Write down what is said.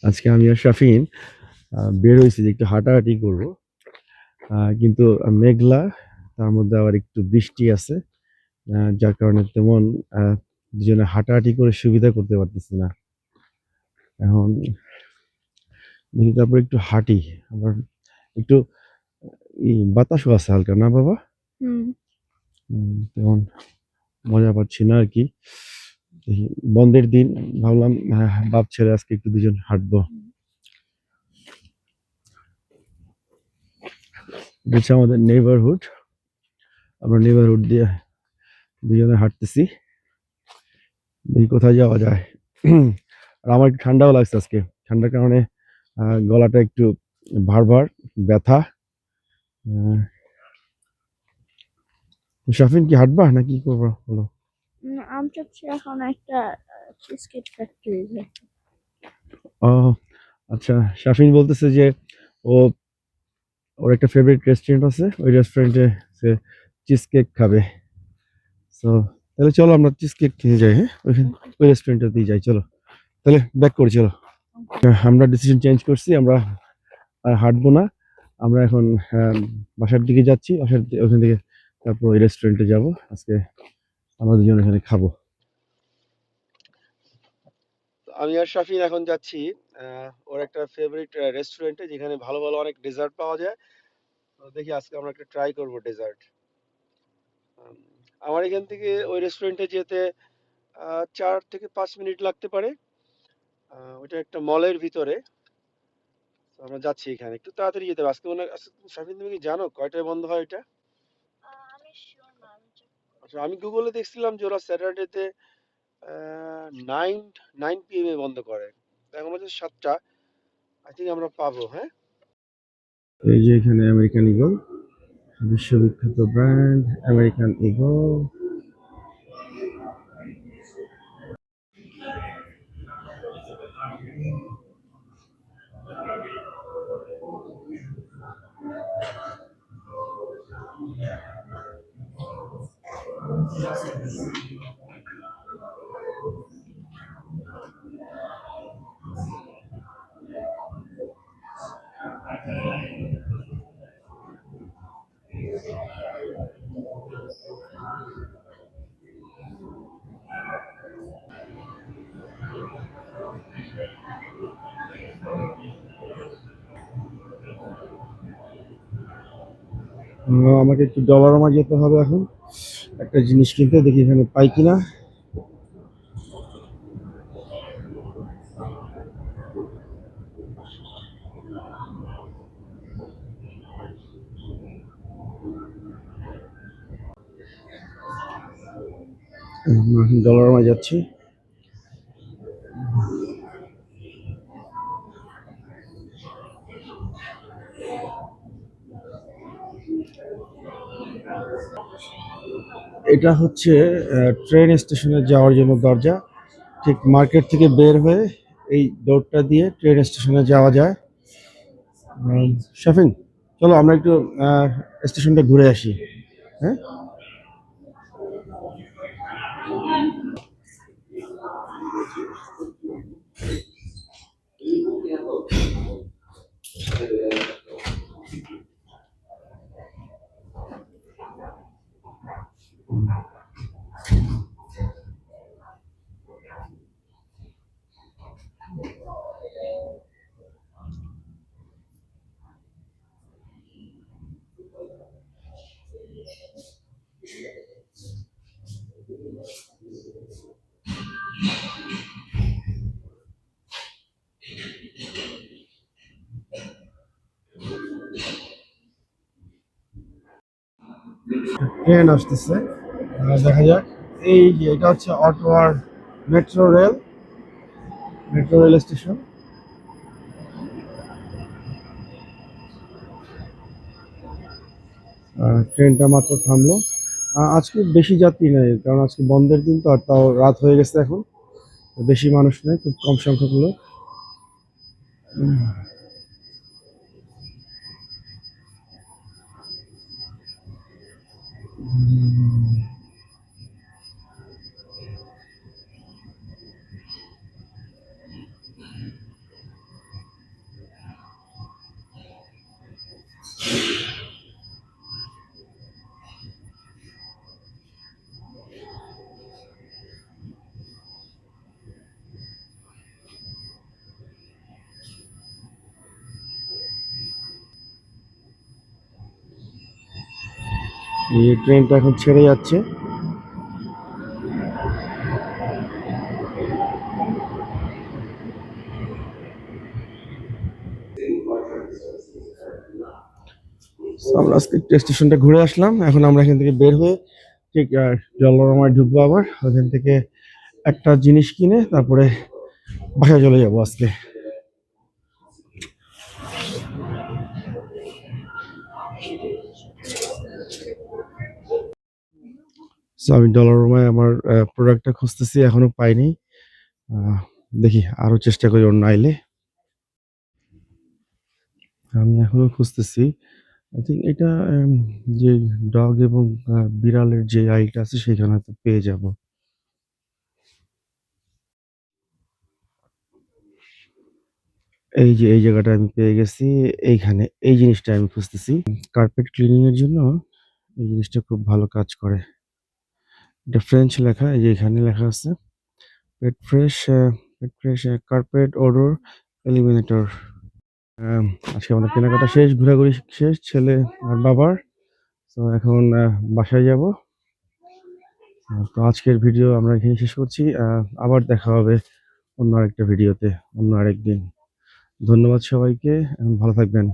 আজকে আমি আর শাফিন বের হয়েছি যে একটু হাঁটাহাঁটি করব। কিন্তু মেঘলা, তার মধ্যে আবার একটু বৃষ্টি আছে। যার কারণে তেমন দুজনে হাঁটাহাঁটি করে সুবিধা করতে পারতেছি না। এখন দেখি তারপর একটু হাঁটি, আবার একটু বাতাসও আছে হালকা, না বাবা? তেমন মজা পাচ্ছি না আর কি। দেখি, বন্ধের দিন, ভাবলাম বাপ ছেলে আজকে একটু দুজন হাঁটবো। এটা আমাদের নেইবারহুড, আমরা নেইবারহুড দিয়ে দুজনে হাঁটতেছি, দেখি কোথায় যাওয়া যায়। আর আমার একটু ঠান্ডাও লাগছে আজকে, ঠান্ডার কারণে গলাটা একটু ভার ব্যথা। শাফিন কি হাঁটবা না কি করবো বলো? আমি চাচ্ছি এখন একটা বিস্কিট ফ্যাক্টরি। ও আচ্ছা, শাফিন বলতেছে যে ও ওর একটা ফেভারিট রেস্টুরেন্ট আছে, ওই রেস্টুরেন্টে সে চিজ কেক খাবে। তো তাহলে চলো আমরা চিজ কেক খেয়ে যাই। হ্যাঁ, ওই রেস্টুরেন্টটাতেই যাই, চলো তাহলে ব্যাক করি, চলো। আমরা ডিসিশন চেঞ্জ করছি, আমরা আর হাঁটবো না। আমরা এখন বাসার দিকে যাচ্ছি, ওখান থেকে তারপর ওই রেস্টুরেন্টে যাব। আজকে আমরা দুজন এখানে খাবো। আমি আর শাফিন এখন যাচ্ছি ওর একটা ফেভারিট রেস্টুরেন্টে, যেখানে ভালো ভালো অনেক ডেজার্ট পাওয়া যায়। তো দেখি আজকে আমরা একটা ট্রাই করব ডেজার্ট। আমার এখান থেকে ওই রেস্টুরেন্টে যেতে 4 থেকে 5 মিনিট লাগতে পারে। ওইটা একটা মলের ভিতরে। তো আমরা যাচ্ছি, এখানে একটু তাড়াতাড়ি যেতে হবে আজকে। শাফিন, তুমি কি জানো কয়টায় বন্ধ হয় এটা? আমি শিওর না, আমি চেক আচ্ছা, আমি গুগলে দেখছিলাম যে ওরা স্যাটারডেতে 9 9 PM এ বন্ধ করে। এখন হচ্ছে 7টা, আই থিঙ্ক আমরা পাবো। হ্যাঁ, এই যে এখানে আমেরিকান ইগল, বিশ্ববিখ্যাত ব্র্যান্ড আমেরিকান ইগল। আমাকে একটু ডলারমা যেতে হবে এখন, একটা জিনিস কিনতে, দেখি এখানে পাই কিনা। ডলারমা যাচ্ছি। এটা হচ্ছে ট্রেন স্টেশনে যাওয়ার জন্য দরজা। ঠিক মার্কেট থেকে বের হয়ে এই ডোরটা দিয়ে ট্রেন স্টেশনে যাওয়া যায়। শাফিন, চলো আমরা একটু স্টেশনটা ঘুরে আসি। হ্যাঁ, ট্রেন আসতেছে, দেখা যাক। এই যে এটা হচ্ছে অটোয়ার metro rail, metro rail station. ট্রেনটা মাত্র থামলো। আজকে বেশি যাত্রী নেই, কারণ আজকে বন্ধের দিন তো, আর তাও রাত হয়ে গেছে এখন, বেশি মানুষ নেই, খুব কম সংখ্যক লোক। এই ট্রেনটা এখন ছেড়ে যাচ্ছে। So, আমরা আজকে স্টেশনটা ঘুরে আসলাম। এখন আমরা এখান থেকে বের হয়ে ঠিক জলরমায় ঢুকবো আবার। ওখান থেকে একটা জিনিস কিনে তারপরে বাসায় চলে যাবো আজকে। সো আমি ডলারমায় আমার প্রোডাক্টটা খুঁজতেছি, এখনো পাইনি। আহ, দেখি আরো চেষ্টা করি অন্য আইলে। আমি এখনো খুঁজতেছি। আই থিঙ্ক এটা যে ডগ এবং বিড়ালের যে আইলটা আছে সেখানে হয়তো পেয়ে যাব। এই যে এই জায়গাটা আমি পেয়ে গেছি। এইখানে এই জিনিসটা আমি খুঁজতেছি। কার্পেট ক্লিনিং এর জন্য এই জিনিসটা খুব ভালো কাজ করে। এটা ফ্রেঞ্চ লেখা, এই যে এখানে লেখা আছে পেট ফ্রেশ, পেট ফ্রেশ কার্পেট ওডর এলিমিনেটর। আজকে আমাদের কেনাকাটা শেষ, ঘোরাঘুরি শেষ ছেলে আর বাবার। তো এখন বাসায় যাব। তো আজকের ভিডিও আমরা এখানে শেষ করছি। আবার দেখা হবে অন্য আরেকটা ভিডিওতে, অন্য আরেকদিন। ধন্যবাদ সবাইকে, ভালো থাকবেন।